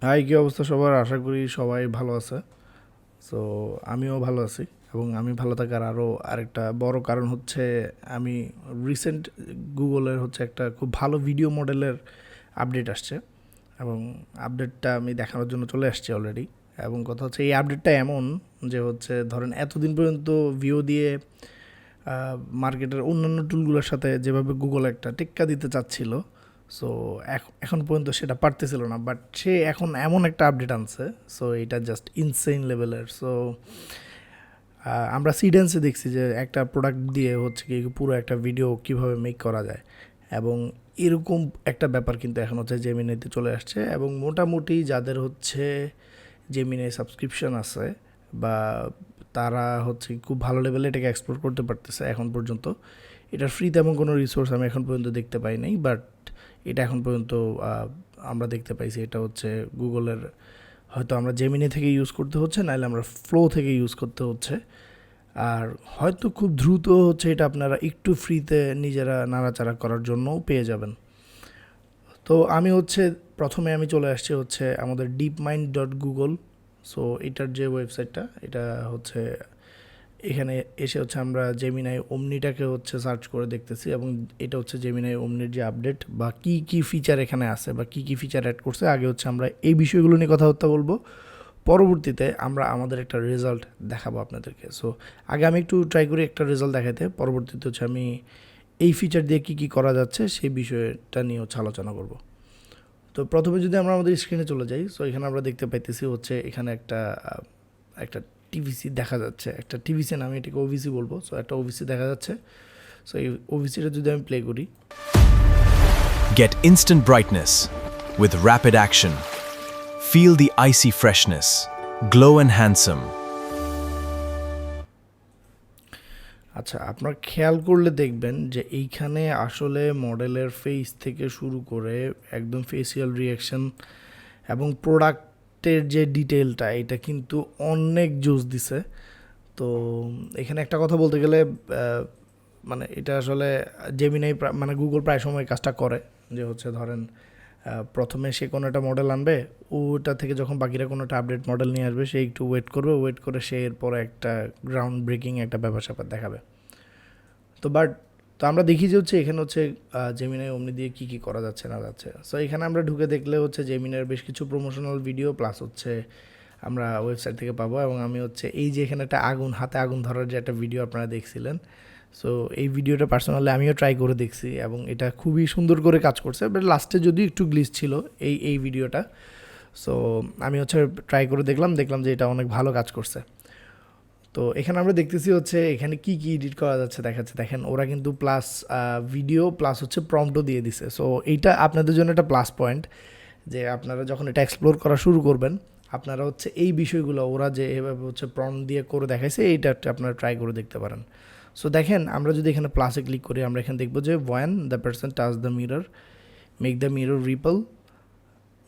High, কী অবস্থা সবার? আশা করি সবাই ভালো আছে। সো আমিও ভালো আছি, এবং আমি ভালো থাকার আরও আরেকটা বড় কারণ হচ্ছে আমি রিসেন্ট গুগলের হচ্ছে একটা খুব ভালো ভিডিও মডেলের আপডেট আসছে, এবং আপডেটটা আমি দেখানোর জন্য চলে আসছি অলরেডি। এবং কথা হচ্ছে এই আপডেটটা এমন যে হচ্ছে ধরেন এতদিন পর্যন্ত ভিও দিয়ে মার্কেটের অন্যান্য টুলগুলোর সাথে যেভাবে গুগল একটা টেক্কা দিতে চাচ্ছিল, সো এখন পর্যন্ত সেটা পারতেছিল না, বাট সে এখন এমন একটা আপডেট আনছে। সো এটা জাস্ট ইনসেইন লেভেলের। সো আমরা সিডেন্সে দেখছি যে একটা প্রোডাক্ট দিয়ে হচ্ছে কি পুরো একটা ভিডিও কিভাবে মেক করা যায়, এবং এরকম একটা ব্যাপার কিন্তু এখন হচ্ছে জেমিনাইতে চলে আসছে। এবং মোটামুটি যাদের হচ্ছে জেমিনাই সাবস্ক্রিপশন আছে, বা তারা হচ্ছে খুব ভালো লেভেলে এটাকে এক্সপ্লোর করতে পারতেছে এখন পর্যন্ত। এটার ফ্রি তেমন কোনো রিসোর্স আমি এখন পর্যন্ত দেখতে পাই নাই, বাট এটা এখন পর্যন্ত আমরা দেখতে পাইছি এটা হচ্ছে গুগলের, হয়তো আমরা জেমিনি থেকে ইউজ করতে হচ্ছে, নাহলে আমরা ফ্লো থেকে ইউজ করতে হচ্ছে। আর হয়তো খুব দ্রুত হচ্ছে এটা আপনারা একটু ফ্রিতে নিজেরা নাড়াচাড়া করার জন্যও পেয়ে যাবেন। তো আমি হচ্ছে প্রথমে আমি চলে আসছি হচ্ছে আমাদের deepmind.google। সো এটার যে ওয়েবসাইটটা, এটা হচ্ছে এখানে এসে হচ্ছে আমরা জেমিনাই ওমনিটাকে হচ্ছে সার্চ করে দেখতেছি, এবং এটা হচ্ছে জেমিনাই ওমনির যে আপডেট বা কী কী ফিচার এখানে আছে বা কী কী ফিচার অ্যাড করছে। আগে হচ্ছে আমরা এই বিষয়গুলো নিয়ে কথাবার্তা বলবো, পরবর্তীতে আমরা আমাদের একটা রেজাল্ট দেখাবো আপনাদেরকে। সো আগে আমি একটু ট্রাই করি একটা রেজাল্ট দেখাতে, পরবর্তীতে হচ্ছে আমি এই ফিচার দিয়ে কী কী করা যাচ্ছে সেই বিষয়টা নিয়ে হচ্ছে আলোচনা করব। তো প্রথমে যদি আমরা আমাদের স্ক্রিনে চলে যাই, সো এখানে আমরা দেখতে পাইতেছি হচ্ছে এখানে একটা একটা টিভিসি দেখা যাচ্ছে, একটা টিভিসি না, আমি এটাকে ওভিসি বলবো। সো একটা ওভিসি দেখা যাচ্ছে। সো এই ওভিসিটা যদি আমি প্লে করি, Get instant brightness with rapid action. Feel the icy freshness. Glow and handsome. আচ্ছা, আপনার খেয়াল করলে দেখবেন যে এইখানে আসলে মডেলের ফেস থেকে শুরু করে একদম ফেসিয়াল রিয়াকশন এবং প্রোডাক্টের যে ডিটেলটা, এটা কিন্তু অনেক জোস দিছে। তো এখানে একটা কথা বলতে গেলে মানে এটা আসলে জেমিনাই মানে গুগল প্রায় সময় কাজটা করে, যে হচ্ছে ধরেন প্রথমে সে কোনো একটা মডেল আনবে, ওটা থেকে যখন বাকিরা কোনো একটা আপডেট মডেল নিয়ে আসবে, সে একটু ওয়েট করবে, ওয়েট করে সে এরপরে একটা গ্রাউন্ড ব্রেকিং একটা ব্যাপার স্যাপার দেখাবে। তো আমরা দেখি যে হচ্ছে এখানে হচ্ছে জেমিনাই ওমনি দিয়ে কী কী করা যাচ্ছে না যাচ্ছে। সো এখানে আমরা ঢুকে দেখলে হচ্ছে জেমিনার বেশ কিছু প্রমোশনাল ভিডিও প্লাস হচ্ছে আমরা ওয়েবসাইট থেকে পাবো। এবং আমি হচ্ছে এই যে এখানে একটা হাতে আগুন ধরার যে একটা ভিডিও আপনারা দেখছিলেন, সো এই ভিডিওটা পার্সোনালি আমিও ট্রাই করে দেখছি, এবং এটা খুবই সুন্দর করে কাজ করছে। বাট লাস্টে যদি একটু গ্লিচ ছিল এই ভিডিওটা। সো আমি হচ্ছে ট্রাই করে দেখলাম যে এটা অনেক ভালো কাজ করছে। তো এখানে আমরা দেখতেছি হচ্ছে এখানে কি কি এডিট করা যাচ্ছে দেখাচ্ছে। দেখেন ওরা কিন্তু প্লাস ভিডিও প্লাস হচ্ছে প্রম্পটও দিয়ে দিছে। সো এইটা আপনাদের জন্য একটা প্লাস পয়েন্ট, যে আপনারা যখন এটা এক্সপ্লোর করা শুরু করবেন, আপনারা হচ্ছে এই বিষয়গুলো ওরা যে এভাবে হচ্ছে প্রম্পট দিয়ে করে দেখাইছে, এইটা আপনারা ট্রাই করে দেখতে পারেন। সো দেখেন, আমরা যদি এখানে প্লাসে ক্লিক করি, আমরা এখানে দেখবো যে one the person touch the mirror, make the mirror ripple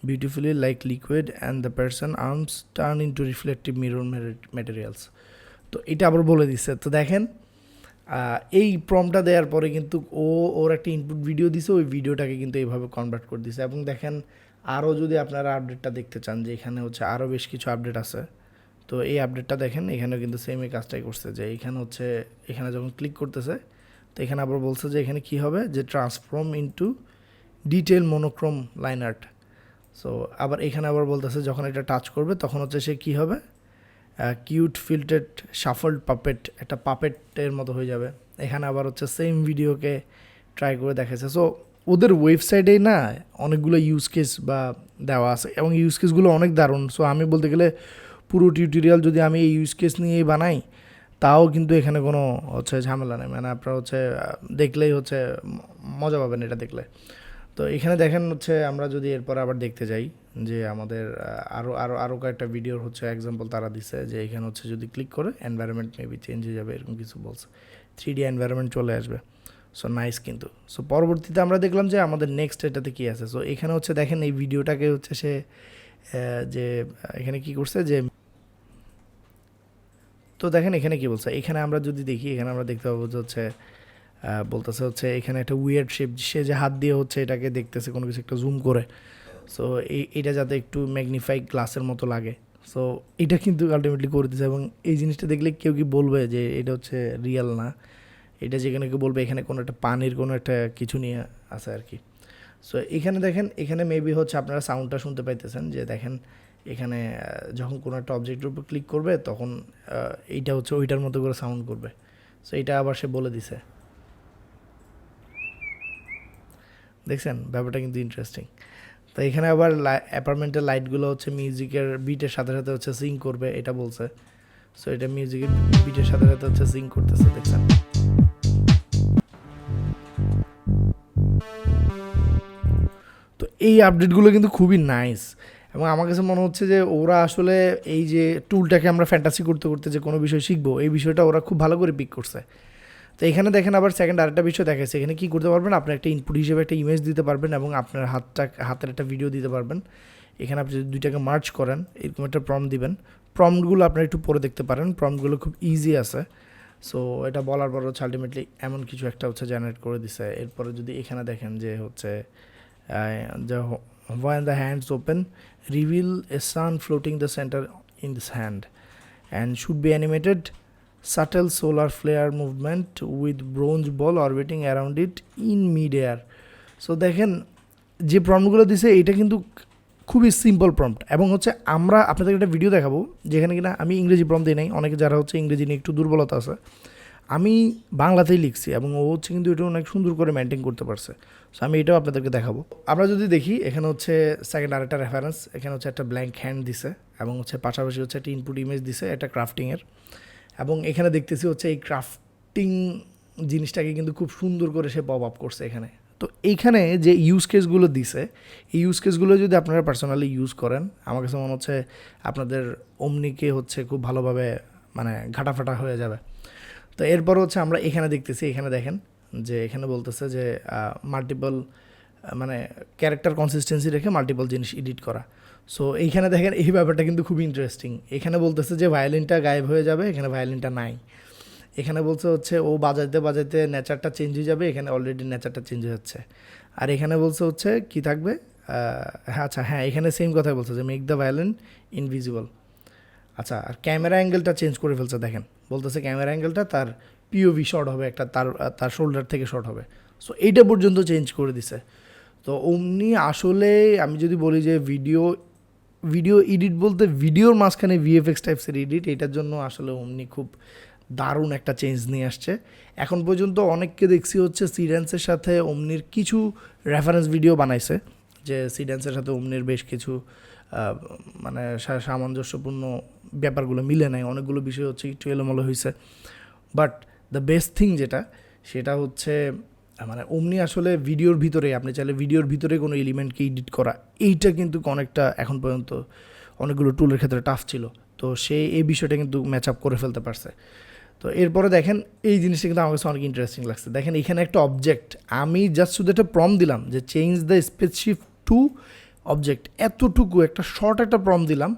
beautifully like liquid and the person arms turn into reflective mirror materials. তো এটা আবার বলে দিচ্ছে। তো দেখেন এই প্রমটা দেওয়ার পরে কিন্তু ওর একটা ইনপুট ভিডিও দিছে, ওই ভিডিওটাকে কিন্তু এইভাবে কনভার্ট করে দিছে। এবং দেখেন আরও যদি আপনারা আপডেটটা দেখতে চান, যে এখানে হচ্ছে আরও বেশ কিছু আপডেট আছে, তো এই আপডেটটা দেখেন, এখানে কিন্তু সেম এই কাজটাই করছে। যে এখানে হচ্ছে এখানে যখন ক্লিক করতেছে, তো এখানে আবার বলছে যে এখানে কী হবে, যে transform into detail monochrome line art. So আবার এখানে আবার বলতেছে যখন এটা টাচ করবে তখন হচ্ছে সে কী হবে, কিউট ফিল্টেড শাফল্ড পাপেট, একটা পাপেটের মতো হয়ে যাবে। এখানে আবার হচ্ছে সেম ভিডিওকে ট্রাই করে দেখাচ্ছে। সো ওদের ওয়েবসাইটেই না অনেকগুলো ইউজ কেস বা দেওয়া আছে, এবং ইউজ কেসগুলো অনেক দারুণ। সো আমি বলতে গেলে পুরো টিউটোরিয়াল যদি আমি এই ইউজ কেস নিয়েই বানাই, তাও কিন্তু এখানে কোনো হচ্ছে ঝামেলা নেই। মানে আপনারা হচ্ছে দেখলেই হচ্ছে মজা পাবেন এটা দেখলে। তো এখানে দেখেন হচ্ছে আমরা যদি এরপর আবার দেখতে যাই, যে আমাদের আরও কয়েকটা ভিডিওর হচ্ছে এক্সাম্পল তারা দিছে, যে এখানে হচ্ছে যদি ক্লিক করে এনভায়রনমেন্ট মেবি চেঞ্জ হয়ে যাবে, এরকম কিছু বলছে, 3D এনভায়রনমেন্ট চলে আসবে। সো নাইস কিন্তু। সো পরবর্তীতে আমরা দেখলাম যে আমাদের নেক্সট এটাতে কী আছে। সো এখানে হচ্ছে দেখেন এই ভিডিওটাকে হচ্ছে সে যে এখানে কি করছে, যে তো দেখেন এখানে কি বলছে, এখানে আমরা যদি দেখি, এখানে আমরা দেখতে পাবো যে হচ্ছে বলতেছে হচ্ছে এখানে একটা উইয়ার্ড শেপ, সে যে হাত দিয়ে হচ্ছে এটাকে দেখতেছে কোনো কিছু একটা জুম করে। সো এটা যাতে একটু ম্যাগনিফাই গ্লাসের মতো লাগে, সো এটা কিন্তু আলটিমেটলি করে দিচ্ছে। এবং এই জিনিসটা দেখলে কেউ কি বলবে যে এটা হচ্ছে রিয়েল না, এটা যেখানে কেউ বলবে এখানে কোনো একটা পানির কোনো একটা কিছু নিয়ে আছে আর কি। সো এখানে দেখেন, এখানে মেবি হচ্ছে আপনারা সাউন্ডটা শুনতে পাইতেছেন যে দেখেন এখানে যখন কোনো একটা অবজেক্টের উপর ক্লিক করবে তখন এইটা হচ্ছে ওইটার মতো করে সাউন্ড করবে। সো এটা আবার সে বলে দিছে, দেখছেন ব্যাপারটা কিন্তু ইন্টারেস্টিং। তো এখানে আবার অ্যাপার্টমেন্টের লাইটগুলো হচ্ছে মিউজিকের বিটের সাথে সাথে হচ্ছে সিং করবে, এটা বলছে। সো এটা মিউজিকের বিটের সাথে সাথে হচ্ছে সিং করতেছে, দেখছেন। তো এই আপডেটগুলো কিন্তু খুবই নাইস, এবং আমার কাছে মনে হচ্ছে যে ওরা আসলে এই যে টুলটাকে আমরা ফ্যান্টাসি করতে করতে যে কোনো বিষয় শিখবো, এই বিষয়টা ওরা খুব ভালো করে পিক করছে। তো এখানে দেখেন আবার সেকেন্ড আরেকটা বিষয় দেখাচ্ছে, এখানে কী করতে পারবেন, আপনি একটা ইনপুট হিসেবে একটা ইমেজ দিতে পারবেন এবং আপনার হাতের একটা ভিডিও দিতে পারবেন। এখানে আপনি যদি দুইটাকে মার্চ করেন, এরকম একটা প্রম্পট দিবেন। প্রম্পটগুলো আপনারা একটু পরে দেখতে পারেন, প্রম্পটগুলো খুব ইজি আছে। সো এটা বলার পর হচ্ছে আলটিমেটলি এমন কিছু একটা হচ্ছে জেনারেট করে দিছে। এরপরে যদি এখানে দেখেন যে হচ্ছে when the hands open, reveal a sun floating the center in this hand and should be animated subtle solar flare movement with bronze ball orbiting around it in mid-air. So দেখেন যে প্রম্পটগুলো দিছে এটা কিন্তু খুবই সিম্পল প্রম্পট, এবং হচ্ছে আমরা আপনাদের একটা ভিডিও দেখাবো যেখানে কিনা আমি ইংরেজি প্রম্পট দিই নাই, অনেকে যারা হচ্ছে ইংরেজি নিয়ে একটু দুর্বলতা আছে, আমি বাংলাতেই লিখছি এবং ও হচ্ছে কিন্তু এটা অনেক সুন্দর করে মেনটেন করতে পারছে। সো আমি এটাও আপনাদেরকে দেখাবো। আমরা যদি দেখি এখানে হচ্ছে সেকেন্ড আরেকটা রেফারেন্স, এখানে হচ্ছে একটা ব্ল্যাঙ্ক হ্যান্ড দিছে এবং হচ্ছে পাশাপাশি হচ্ছে একটা ইনপুট ইমেজ দিছে একটা ক্রাফটিংয়ের, এবং এখানে দেখতেছি হচ্ছে এই ক্রাফটিং জিনিসটাকে কিন্তু খুব সুন্দর করে সে পপ আপ করছে এখানে। তো এইখানে যে ইউজ কেসগুলো দিছে, এই ইউজ কেসগুলো যদি আপনারা পার্সোনালি ইউজ করেন, আমার কাছে মনে হচ্ছে আপনাদের অমনিকে হচ্ছে খুব ভালোভাবে মানে ঘাটাফাটা হয়ে যাবে। তো এরপর হচ্ছে আমরা এখানে দেখতেছি, এখানে দেখেন যে এখানে বলতেছে যে মাল্টিপল মানে ক্যারেক্টার কনসিস্টেন্সি রেখে মাল্টিপল জিনিস এডিট করা। সো এইখানে দেখেন এই ব্যাপারটা কিন্তু খুবই ইন্টারেস্টিং। এখানে বলতেছে যে ভায়োলিনটা গায়েব হয়ে যাবে, এখানে ভায়োলিনটা নাই। এখানে বলছে হচ্ছে ও বাজাইতে বাজাইতে নেচারটা চেঞ্জ হয়ে যাবে, এখানে অলরেডি নেচারটা চেঞ্জ হচ্ছে। আর এখানে বলছে হচ্ছে কি থাকবে, হ্যাঁ আচ্ছা হ্যাঁ এখানে সেম কথাই বলছে যে মেক দ্য ভায়োলিন ইনভিজিবল। আচ্ছা, আর ক্যামেরা অ্যাঙ্গেলটা চেঞ্জ করে ফেলছে, দেখেন বলতেছে ক্যামেরা অ্যাঙ্গেলটা তার পিওভি শর্ট হবে, একটা তার শোল্ডার থেকে শর্ট হবে। সো এইটা পর্যন্ত চেঞ্জ করে দিছে। তো অমনি আসলে আমি যদি বলি যে ভিডিও এডিট বলতে ভিডিওর মাঝখানে ভিএফএক্স টাইপসের এডিট, এটার জন্য আসলে অমনি খুব দারুণ একটা চেঞ্জ নিয়ে আসছে। এখন পর্যন্ত অনেককে দেখছি হচ্ছে সিডেন্সের সাথে অমনির কিছু রেফারেন্স ভিডিও বানাইছে, যে সিডেন্সের সাথে অমনির বেশ কিছু মানে সামঞ্জস্যপূর্ণ ব্যাপারগুলো মিলে নেয়, অনেকগুলো বিষয় হচ্ছে একটু এলোমেলো হয়েছে। বাট দ্য বেস্ট থিং যেটা, সেটা হচ্ছে মানে অমনি আসলে ভিডিওর ভিতরে আপনি চাইলে ভিডিওর ভিতরে কোনো এলিমেন্টকে এডিট করা, এইটা কিন্তু অনেকটা এখন পর্যন্ত অনেকগুলো টুলের ক্ষেত্রে টাফ ছিল। তো সে এই বিষয়টা কিন্তু ম্যাচ আপ করে ফেলতে পারছে। তো এরপরে দেখেন এই জিনিসটা কিন্তু আমার কাছে অনেক ইন্টারেস্টিং লাগছে। দেখেন এখানে একটা অবজেক্ট, আমি জাস্ট শুধু একটা প্রম্পট দিলাম যে change the spaceship to object, এতটুকু একটা শর্ট একটা প্রম্পট দিলাম।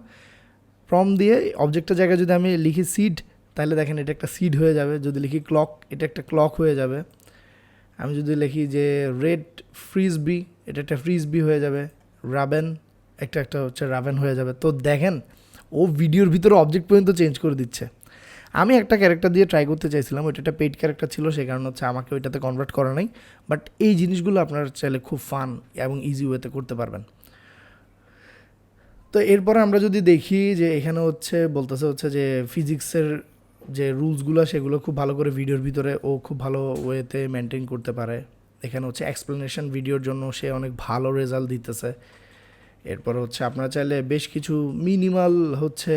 প্রম্পট দিয়ে অবজেক্টের জায়গায় যদি আমি লিখি সিড, তাহলে দেখেন এটা একটা সিড হয়ে যাবে। যদি লিখি ক্লক, এটা একটা ক্লক হয়ে যাবে। আমি যদি লিখি যে রেড ফ্রিজবি, এটা একটা ফ্রিজবি হয়ে যাবে। রাবেন, একটা হচ্ছে রাবেন হয়ে যাবে। তো দেখেন ও ভিডিওর ভিতরে অবজেক্ট পর্যন্ত চেঞ্জ করে দিচ্ছে। আমি একটা ক্যারেক্টার দিয়ে ট্রাই করতে চাইছিলাম, ওইটা একটা পেইড ক্যারেক্টার ছিল, সেই কারণে হচ্ছে আমাকে ওইটাতে কনভার্ট করা নাই। বাট এই জিনিসগুলো আপনারা চাইলে খুব ফান এবং ইজি ওয়েতে করতে পারবেন। তো এরপরে আমরা যদি দেখি যে এখানে হচ্ছে বলতেছে হচ্ছে যে ফিজিক্সের যে রুলসগুলো সেগুলো খুব ভালো করে ভিডিওর ভিতরে ও খুব ভালো ওয়েতে মেনটেন করতে পারে। এখানে হচ্ছে এক্সপ্লেনেশন ভিডিওর জন্য সে অনেক ভালো রেজাল্ট দিতেছে। এরপর হচ্ছে আপনারা চাইলে বেশ কিছু মিনিমাল হচ্ছে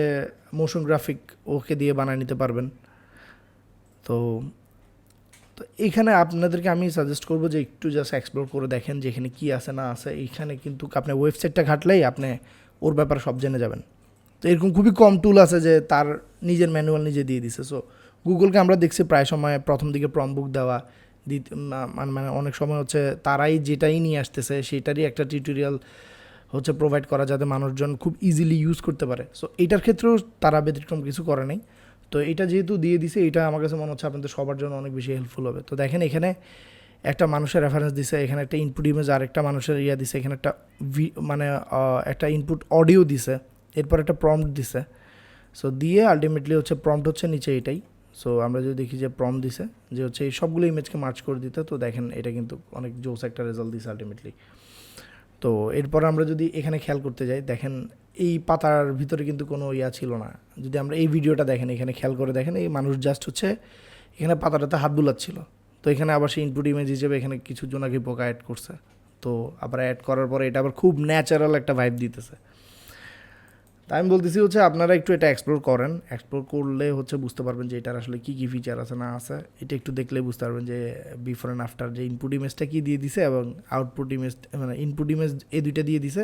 মোশন গ্রাফিক ওকে দিয়ে বানিয়ে নিতে পারবেন। তো এখানে আপনাদেরকে আমি সাজেস্ট করবো যে একটু জাস্ট এক্সপ্লোর করে দেখেন যে এখানে কী আছে না আছে। এইখানে কিন্তু আপনি ওয়েবসাইটটা ঘাটলেই আপনি ওর ব্যাপারে সব জেনে যাবেন। তো এরকম খুবই কম টুল আছে যে তার নিজের ম্যানুয়াল নিজে দিয়ে দিছে। সো গুগলকে আমরা দেখছি প্রায় সময় প্রথম দিকে প্রম্পট দেওয়া মানে অনেক সময় হচ্ছে তারাই যেটাই নিয়ে আসতেছে সেটারই একটা টিউটোরিয়াল হচ্ছে প্রোভাইড করা, যাতে মানুষজন খুব ইজিলি ইউজ করতে পারে। সো এইটার ক্ষেত্রেও তারা ব্যতিক্রম কিছু করে নাই। তো এটা যেহেতু দিয়ে দিছে, এটা আমার কাছে মনে হচ্ছে আপনাদের সবার জন্য অনেক বেশি হেল্পফুল হবে। তো দেখেন এখানে একটা মানুষের রেফারেন্স দিছে, এখানে একটা ইনপুট ইমেজ, আর একটা মানুষের ইয়া দিছে, এখানে একটা মানে একটা ইনপুট অডিও দিছে, এরপর একটা প্রম্পট দিছে। সো দিয়ে আলটিমেটলি হচ্ছে প্রম্পট হচ্ছে নিচে এটাই। সো আমরা যদি দেখি যে প্রম্পট দিছে যে হচ্ছে এই সবগুলো ইমেজকে মার্চ করে দিতে, তো দেখেন এটা কিন্তু অনেক জোস একটা রেজাল্ট দিছে আলটিমেটলি। তো এরপর আমরা যদি এখানে খেয়াল করতে যাই, দেখেন এই পাতার ভিতরে কিন্তু কোনো ইয়া ছিল না। যদি আমরা এই ভিডিওটা দেখেন, এখানে খেয়াল করে দেখেন, এই মানুষ জাস্ট হচ্ছে এখানে পাতাটাতে হাত বুলাচ্ছিল। তো এখানে আবার সেই ইনপুট ইমেজ হিসেবে এখানে কিছু জোনাকি পোকা অ্যাড করছে। তো আবার অ্যাড করার পরে এটা আবার খুব ন্যাচারাল একটা ভাইব দিতেছে। তাই আমি বলতেছি হচ্ছে আপনারা একটু এটা এক্সপ্লোর করেন, এক্সপ্লোর করলে হচ্ছে বুঝতে পারবেন যে এটার আসলে কী কী ফিচার আছে না আছে। এটা একটু দেখলে বুঝতে পারবেন যে বিফোর অ্যান্ড আফটার যে ইনপুট ইমেজটা কী দিয়ে দিছে এবং আউটপুট ইমেজ, মানে ইনপুট ইমেজ এই দুইটা দিয়ে দিছে।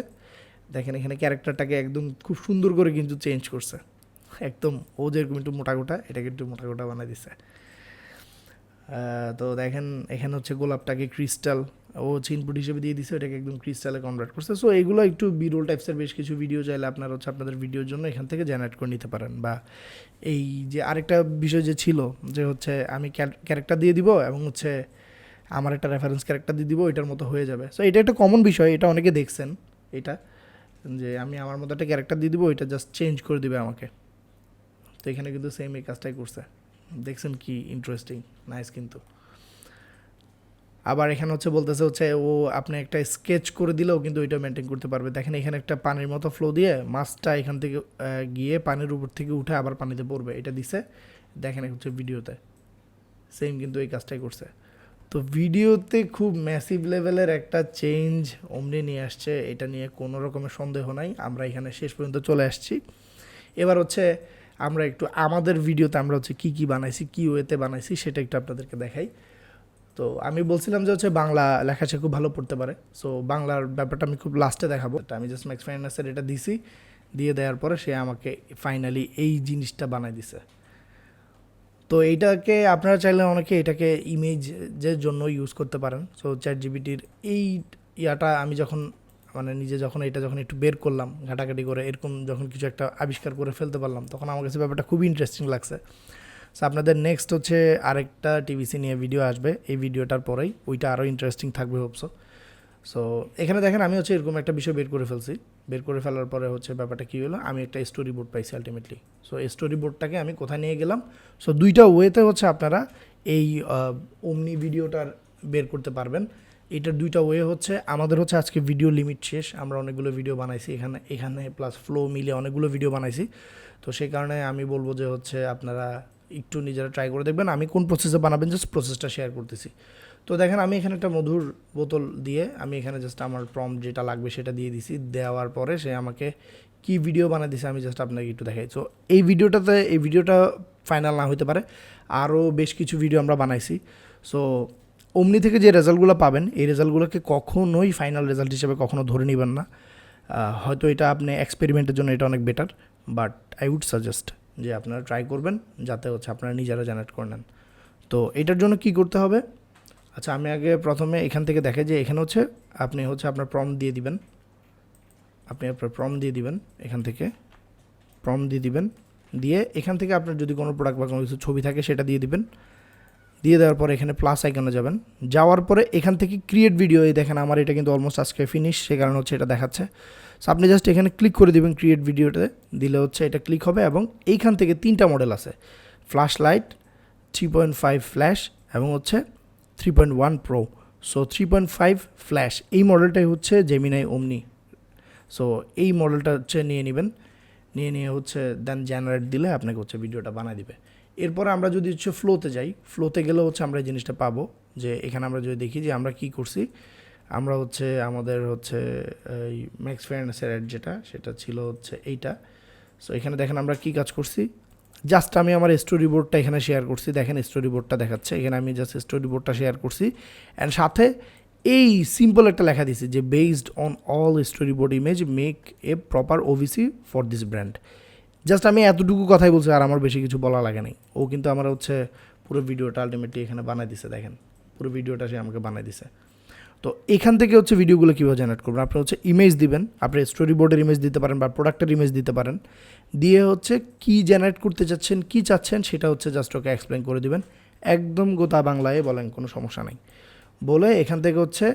দেখেন এখানে ক্যারেক্টারটাকে একদম খুব সুন্দর করে কিন্তু চেঞ্জ করছে, একদম ও যেরকম একটু মোটাগোটা এটাকে একটু মোটাগোটা বানিয়ে দিছে। তো দেখেন এখানে হচ্ছে গোলাপটাকে ক্রিস্টাল ও হচ্ছে ইনপুট হিসেবে দিয়ে দিছে, এটাকে একদম ক্রিস্টালে কনভার্ট করছে। সো এইগুলো একটু বিরোল টাইপসের বেশ কিছু ভিডিও চাইলে আপনারা হচ্ছে আপনাদের ভিডিওর জন্য এখান থেকে জেনারেট করে নিতে পারেন। বা এই যে আরেকটা বিষয় যে ছিল যে হচ্ছে আমি ক্যারেক্টার দিয়ে দিব এবং হচ্ছে আমার একটা রেফারেন্স ক্যারেক্টার দিয়ে দিব, এটার মতো হয়ে যাবে। সো এটা একটা কমন বিষয়, এটা অনেকে দেখছেন, এটা যে আমি আমার মতো একটা ক্যারেক্টার দিয়ে দিব, এটা জাস্ট চেঞ্জ করে দিবে আমাকে। তো এখানে কিন্তু সেম এই কাজটাই করছে, দেখছেন কি ইন্টারেস্টিং, নাইস। কিন্তু আবার এখানে হচ্ছে বলতেছে হচ্ছে ও আপনি একটা স্কেচ করে দিলেও কিন্তু ওইটা মেনটেন করতে পারবে। দেখেন এখানে একটা পানির মতো ফ্লো দিয়ে মাছটা এখান থেকে গিয়ে পানির উপর থেকে উঠে আবার পানিতে পড়বে, এটা দিছে। দেখেন হচ্ছে ভিডিওতে সেম কিন্তু এই কাজটাই করছে। তো ভিডিওতে খুব ম্যাসিভ লেভেলের একটা চেঞ্জ অমনি নিয়ে আসছে, এটা নিয়ে কোনো রকমের সন্দেহ নাই। আমরা এখানে শেষ পর্যন্ত চলে আসছি। এবার হচ্ছে আমরা একটু আমাদের ভিডিওতে আমরা হচ্ছে কী কী বানাইছি, কী ওয়েতে বানাইছি সেটা একটু আপনাদেরকে দেখাই। তো আমি বলছিলাম যে হচ্ছে বাংলা লেখা সে খুব ভালো পড়তে পারে। সো বাংলার ব্যাপারটা আমি খুব লাস্টে দেখাবো। আমি জাস্ট ম্যাক্স ফাইন্যান্সের এটা দিছি, দিয়ে দেওয়ার পরে সে আমাকে ফাইনালি এই জিনিসটা বানাই দিছে। তো এইটাকে আপনারা চাইলে অনেকে এটাকে ইমেজের জন্য ইউজ করতে পারেন। সো চ্যাটজিপিটির এই ইয়াটা আমি যখন মানে নিজে যখন এটা যখন একটু বের করলাম ঘাটাঘাটি করে, এরকম যখন কিছু একটা আবিষ্কার করে ফেলতে পারলাম, তখন আমার কাছে ব্যাপারটা খুবই ইন্টারেস্টিং লাগছে। সো আপনাদের নেক্সট হচ্ছে আরেকটা টিভিসি নিয়ে ভিডিও আসবে, এই ভিডিওটার পরেই ওইটা আরও ইন্টারেস্টিং থাকবে হোপসো। সো এখানে দেখেন আমি হচ্ছে এরকম একটা বিষয় বের করে ফেলছি, বের করে ফেলার পরে হচ্ছে ব্যাপারটা কী হলো, আমি একটা স্টোরি বোর্ড পাইছি আলটিমেটলি। সো এই স্টোরি বোর্ডটাকে আমি কোথায় নিয়ে গেলাম, সো দুইটা ওয়েতে হচ্ছে আপনারা এই ওমনি ভিডিওটার বের করতে পারবেন। এটার দুইটা ওয়ে হচ্ছে, আমাদের হচ্ছে আজকে ভিডিও লিমিট শেষ, আমরা অনেকগুলো ভিডিও বানাইছি এখানে প্লাস ফ্লো মিলে অনেকগুলো ভিডিও বানাইছি। তো সেই কারণে আমি বলবো যে হচ্ছে আপনারা একটু নিজেরা ট্রাই করে দেখবেন। আমি কোন প্রসেসে বানাবেন জাস্ট প্রসেসটা শেয়ার করতেছি। তো দেখেন আমি এখানে একটা মধুর বোতল দিয়ে আমি এখানে জাস্ট আমার প্রম্পট যেটা লাগবে সেটা দিয়ে দিছি, দেওয়ার পরে সে আমাকে কি ভিডিও বানিয়ে দিছে আমি জাস্ট আপনাকে একটু দেখাই। সো এই ভিডিওটা ফাইনাল না হতে পারে, আরও বেশ কিছু ভিডিও আমরা বানাইছি। সো ওমনি থেকে যে রেজাল্টগুলো পাবেন, এই রেজাল্টগুলোকে কখনোই ফাইনাল রেজাল্ট হিসেবে কখনো ধরে নেবেন না। হয়তো এটা আপনি এক্সপেরিমেন্টের জন্য এটা অনেক better, but I would suggest যে আপনারা ট্রাই করবেন যাতে হচ্ছে আপনারা নিজেরা জেনারেট করে নেন। তো এটার জন্য কি করতে হবে, আচ্ছা আমি আগে প্রথমে এখান থেকে দেখে যে এখানে হচ্ছে আপনি হচ্ছে আপনার প্রম্পট দিয়ে দিবেন, আপনি আপনার প্রম্পট দিয়ে দিবেন, এখান থেকে প্রম্পট দিয়ে দিবেন, দিয়ে এখান থেকে আপনার যদি কোনো প্রোডাক্ট বা কোনো কিছু ছবি থাকে সেটা দিয়ে দিবেন। দিয়ে দেওয়ার পরে এখানে প্লাস আইকনে যাবেন, যাওয়ার পরে এখান থেকে ক্রিয়েট ভিডিও, এই দেখেন আমার এটা কিন্তু অলমোস্ট আজকে ফিনিশ, সে কারণে হচ্ছে এটা দেখাচ্ছে। সো আপনি জাস্ট এখানে ক্লিক করে দিবেন ক্রিয়েট ভিডিওতে, দিলে হচ্ছে এটা ক্লিক হবে এবং এইখান থেকে 3টা মডেল আছে, ফ্ল্যাশ লাইট, 3.5 ফ্ল্যাশ এবং হচ্ছে 3.1 প্রো। সো 3.5 ফ্ল্যাশ এই মডেলটাই হচ্ছে জেমিনাই ওমনি। সো এই মডেলটা হচ্ছে নিয়ে নেবেন, নিয়ে হচ্ছে দেন জেনারেট দিলে আপনাকে হচ্ছে ভিডিওটা বানিয়ে দিবে। এরপরে আমরা যদি হচ্ছে ফ্লোতে যাই, ফ্লোতে গেলেও হচ্ছে আমরা এই জিনিসটা পাবো যে এখানে আমরা যদি দেখি যে আমরা কি করছি, আমরা হচ্ছে আমাদের হচ্ছে এই ম্যাক্স ফাইন্যান্সের অ্যাড যেটা সেটা ছিল হচ্ছে এইটা। সো এখানে দেখেন আমরা কি কাজ করছি, জাস্ট আমি আমার স্টোরি বোর্ডটা এখানে শেয়ার করছি, দেখেন স্টোরি বোর্ডটা দেখাচ্ছে, এখানে আমি জাস্ট স্টোরি বোর্ডটা শেয়ার করছি অ্যান্ড সাথে এই সিম্পল একটা লেখা দিছি যে based on all story board image make a proper OVC for this brand. Just আমি এতটুকু কথাই বলছি, আর আমার বেশি কিছু বলা লাগে নাই। ও কিন্তু আমার হচ্ছে পুরো ভিডিওটা আলটিমেটলি এখানে বানাই দিছে, দেখেন পুরো ভিডিওটা সে আমাকে বানাই দিছে। তো এখান থেকে হচ্ছে ভিডিওগুলো কীভাবে জেনারেট করবেন, আপনি হচ্ছে ইমেজ দিবেন, আপনি স্টোরি বোর্ডের ইমেজ দিতে পারেন বা প্রোডাক্টের ইমেজ দিতে পারেন, দিয়ে হচ্ছে কি জেনারেট করতে চাচ্ছেন, কি চাচ্ছেন সেটা হচ্ছে জাস্ট ওকে এক্সপ্লেন করে দিবেন, একদম গোটা বাংলায় বলেন, কোনো সমস্যা নেই। বলে এখান থেকে হচ্ছে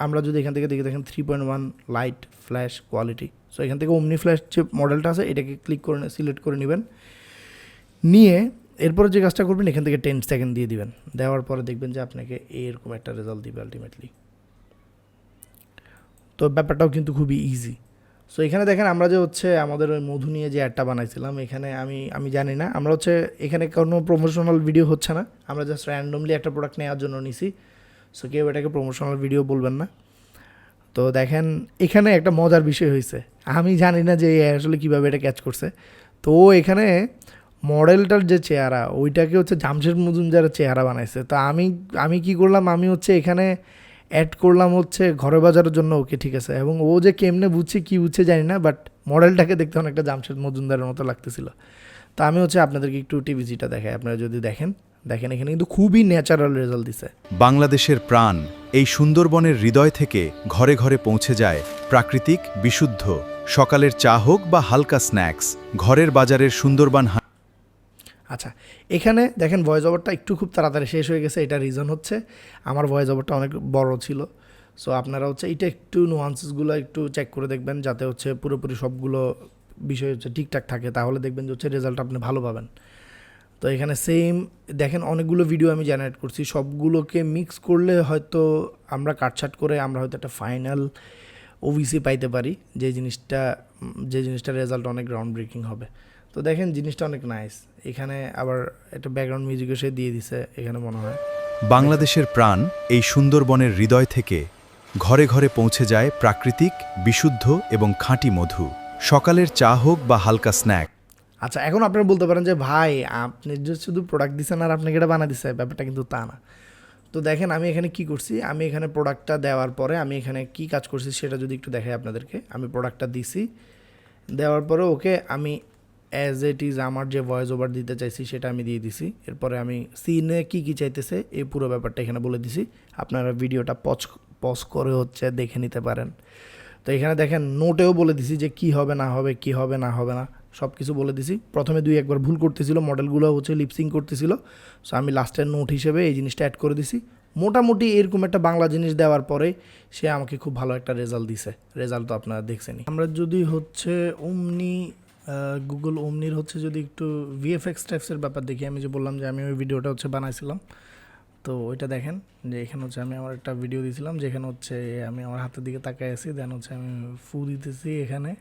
আমরা যদি এখান থেকে দেখি দেখেন 3.1 লাইট ফ্ল্যাশ কোয়ালিটি। সো এখান থেকে ওমনি ফ্ল্যাশ যে মডেলটা আছে এটাকে ক্লিক করে সিলেক্ট করে নেবেন, নিয়ে এরপরে যে কাজটা করবেন এখান থেকে 10 সেকেন্ড দিয়ে দিবেন, দেওয়ার পরে দেখবেন যে আপনাকে এরকম একটা রেজাল্ট দিবে আলটিমেটলি। তো ব্যাপারটাও কিন্তু খুবই ইজি। সো এখানে দেখেন আমরা যে হচ্ছে আমাদের ওই মধু নিয়ে যে অ্যাডটা বানাইছিলাম, এখানে আমি জানি না, আমরা হচ্ছে এখানে কোনো প্রমোশনাল ভিডিও হচ্ছে না, আমরা জাস্ট র্যান্ডমলি একটা প্রোডাক্ট নেওয়ার জন্য নিছি। সো কেউ এটাকে প্রমোশনাল ভিডিও বলবেন না। তো দেখেন এখানে একটা মজার বিষয় হয়েছে, আমি জানি না যে আসলে কীভাবে এটা ক্যাচ করছে। তো এখানে মডেলটার যে চেহারা ওইটাকে হচ্ছে জামশেদ মজুমদারের চেহারা বানাইছে। তো আমি কি করলাম, আমি হচ্ছে এখানে অ্যাড করলাম হচ্ছে ঘরে বাজারের জন্য, ওকে ঠিক আছে, এবং ও যে কেমনে বুঝছে কী বুঝছে জানি না, বাট মডেলটাকে দেখতে অনেকটা জামশেদ মজুমদারের মতো লাগতেছিল। তো আমি হচ্ছে আপনাদেরকে একটু টিভিজিটা দেখাই, আপনারা যদি দেখেন এখানে কিন্তু খুবই ন্যাচারাল রেজাল্ট দিছে। বাংলাদেশের প্রাণ এই সুন্দরবনের হৃদয় থেকে ঘরে ঘরে পৌঁছে যায় প্রাকৃতিক, বিশুদ্ধ, সকালের চা হোক বা হালকা স্ন্যাক্স, ঘরের বাজারের সুন্দরবন। আচ্ছা, এখানে দেখেন ভয়েস ওভারটা একটু খুব তাড়াতাড়ি শেষ হয়ে গেছে, এটা রিজন হচ্ছে আমার ভয়েস ওভারটা অনেক বড় ছিল। সো আপনারা হচ্ছে এটা একটু নুয়ান্সেসগুলো একটু চেক করে দেখবেন, যাতে হচ্ছে পুরোপুরি সবগুলো বিষয় হচ্ছে ঠিকঠাক থাকে, তাহলে দেখবেন যে হচ্ছে রেজাল্ট আপনি ভালো পাবেন। তো এখানে সেম দেখেন অনেকগুলো ভিডিও আমি জেনারেট করছি, সবগুলোকে মিক্স করলে হয়তো আমরা কাটছাট করে আমরা হয়তো একটা ফাইনাল ওভিসি পাইতে পারি, যে জিনিসটা রেজাল্ট অনেক গ্রাউন্ড ব্রেকিং হবে। তো দেখেন জিনিসটা অনেক নাইস। এখানে আবার একটা ব্যাকগ্রাউন্ড মিউজিকও সে দিয়ে দিছে এখানে মনে হয়। বাংলাদেশের প্রাণ এই সুন্দরবনের হৃদয় থেকে ঘরে ঘরে পৌঁছে যায় প্রাকৃতিক, বিশুদ্ধ এবং খাঁটি মধু, সকালের চা হোক বা হালকা স্ন্যাক। আচ্ছা, এখন আপনারা বলতে পারেন যে ভাই আপনি যে শুধু প্রোডাক্ট দিচ্ছেন আর আপনাকে এটা বানা দিচ্ছে, ব্যাপারটা কিন্তু তা না। তো দেখেন আমি এখানে কি করছি, আমি এখানে প্রোডাক্টটা দেওয়ার পরে আমি এখানে কি কাজ করছি সেটা যদি একটু দেখাই আপনাদেরকে। আমি প্রোডাক্টটা দিছি, দেওয়ার পরে ওকে আমি অ্যাজ ইট ইজ আমার যে ভয়েস ওভার দিতে চাইছি সেটা আমি দিয়ে দিছি। এরপরে আমি সিনে কী চাইতেছে এই পুরো ব্যাপারটা এখানে বলে দিছি। আপনারা ভিডিওটা পজ করে হচ্ছে দেখে নিতে পারেন। তো এখানে দেখেন নোটেও বলে দিছি যে কী হবে না হবে, কী হবে না হবে না, সব কিছু বলে দিছি। প্রথমে 2-1বার ভুল করতেছিল, মডেলগুলো হচ্ছে লিপসিং করতেছিল। সো আমি লাস্টের নোট হিসেবে এই জিনিসটা অ্যাড করে দিছি। মোটামুটি এরকম একটা বাংলা জিনিস দেওয়ার পরে সে আমাকে খুব ভালো একটা রেজাল্ট দিছে। রেজাল্ট তো আপনারা দেখছেনই। আমরা যদি হচ্ছে গুগল ওমনির হচ্ছে যদি একটু ভিএফএক্স টাইপসের ব্যাপার দেখি, আমি যে বললাম যে আমি ওই ভিডিওটা হচ্ছে বানাইছিলাম, তো ওইটা দেখেন যে এখানে হচ্ছে আমি আমার একটা ভিডিও দিয়েছিলাম যেখানে হচ্ছে আমি আমার হাতের দিকে তাকাই আছি, দেন হচ্ছে আমি ফু দিতেছি এখানে,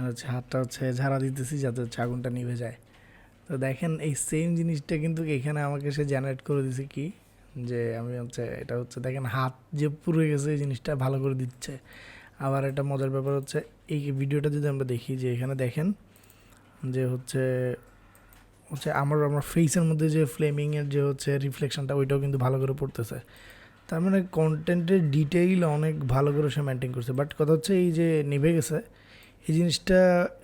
হচ্ছে হাতটা হচ্ছে ঝাড়া দিতেছি যাতে হচ্ছে আগুনটা নিভে যায়। তো দেখেন এই সেম জিনিসটা কিন্তু এখানে আমাকে সে জেনারেট করে দিছে কি, যে আমি হচ্ছে এটা হচ্ছে দেখেন হাত যে পুড়ে গেছে এই জিনিসটা ভালো করে দিচ্ছে। আবার একটা মজার ব্যাপার হচ্ছে এই ভিডিওটা যদি আমরা দেখি, যে এখানে দেখেন যে হচ্ছে আমার ফেসের মধ্যে যে ফ্লেমিংয়ের যে হচ্ছে রিফ্লেকশনটা ওইটাও কিন্তু ভালো করে পড়তেছে। তার মানে কন্টেন্টের ডিটেইল অনেক ভালো করে সে মেনটেন করছে। বাট কথা হচ্ছে এই যে নিভে গেছে এই জিনিসটা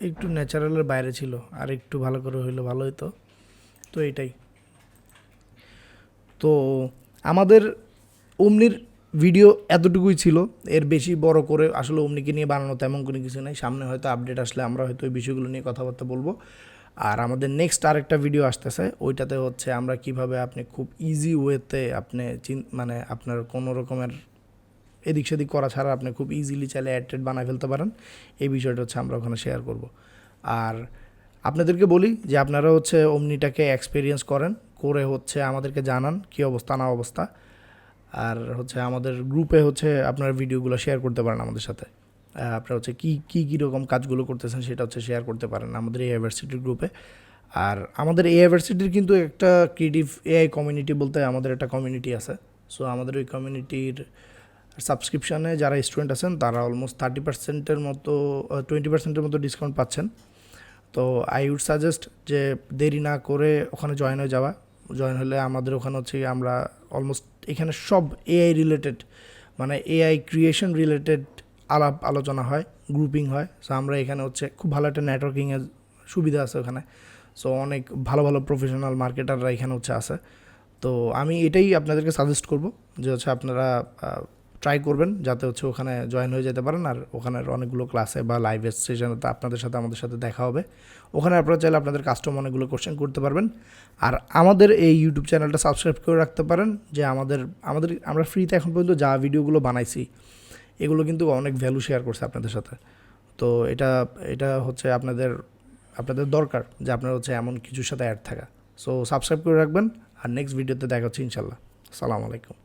একটু ন্যাচারালের বাইরে ছিল, আর একটু ভালো করে হইলে ভালো হতো। তো এইটাই। তো আমাদের ওমনির ভিডিও এতটুকুই ছিল, এর বেশি বড় করে আসলে ওমনিকে নিয়ে বানানো তেমন কোনো কিছু নেই। সামনে হয়তো আপডেট আসলে আমরা হয়তো এই বিষয়গুলো নিয়ে কথাবার্তা বলবো। আর আমাদের নেক্সট আরেকটা ভিডিও আসতেছে, ওইটাতে হচ্ছে আমরা কিভাবে আপনি খুব ইজি ওয়েতে আপনি মানে আপনার কোনো রকমের এদিক সেদিক করা ছাড়া আপনি খুব ইজিলি চাইলে অ্যাড বানায় ফেলতে পারেন, এই বিষয়টা হচ্ছে আমরা ওখানে শেয়ার করব। আর আপনাদেরকে বলি যে আপনারা হচ্ছে ওমনিটাকে এক্সপিরিয়েন্স করেন, করে হচ্ছে আমাদেরকে জানান কী অবস্থা না অবস্থা। আর হচ্ছে আমাদের গ্রুপে হচ্ছে আপনারা ভিডিওগুলো শেয়ার করতে পারেন আমাদের সাথে। আপনারা হচ্ছে কীরকম কাজগুলো করতেছেন সেটা হচ্ছে শেয়ার করতে পারেন আমাদের এই ইউনিভার্সিটির গ্রুপে। আর আমাদের এই ইউনিভার্সিটির কিন্তু একটা ক্রিয়েটিভ এআই কমিউনিটি বলতে আমাদের একটা কমিউনিটি আছে। সো আমাদের ওই কমিউনিটির সাবস্ক্রিপশানে যারা স্টুডেন্ট আছেন তারা অলমোস্ট 30%-এর মতো 20%-এর মতো ডিসকাউন্ট পাচ্ছেন। তো আই উড সাজেস্ট যে দেরি না করে ওখানে জয়েন হয়ে যাওয়া। জয়েন হলে আমাদের ওখানে হচ্ছে আমরা অলমোস্ট এখানে সব এআই রিলেটেড মানে এআই ক্রিয়েশন রিলেটেড আলাপ আলোচনা হয়, গ্রুপিং হয়। সো আমরা এখানে হচ্ছে খুব ভালো একটা নেটওয়ার্কিংয়ের সুবিধা আছে ওখানে। সো অনেক ভালো ভালো প্রফেশনাল মার্কেটাররা এখানে হচ্ছে আছে। তো আমি এটাই আপনাদেরকে সাজেস্ট করব যে হচ্ছে আপনারা ট্রাই করবেন যাতে হচ্ছে ওখানে জয়েন হয়ে যেতে পারেন, আর ওখানের অনেকগুলো ক্লাসে বা লাইভ সেশনে তো আপনাদের সাথে আমাদের সাথে দেখা হবে। ওখানে আপনারা চাইলে আপনাদের কাস্টম অনেকগুলো কোশ্চেন করতে পারবেন। আর আমাদের এই ইউটিউব চ্যানেলটা সাবস্ক্রাইব করে রাখতে পারেন, যে আমরা ফ্রিতে এখন পর্যন্ত যা ভিডিওগুলো বানাইছি এগুলো কিন্তু অনেক ভ্যালু শেয়ার করছে আপনাদের সাথে। তো এটা হচ্ছে আপনাদের দরকার যে আপনার হচ্ছে এমন কিছুর সাথে অ্যাড থাকা। সো সাবস্ক্রাইব করে রাখবেন, আর নেক্সট ভিডিওতে দেখা হচ্ছে ইনশাল্লাহ। আসসালামু আলাইকুম।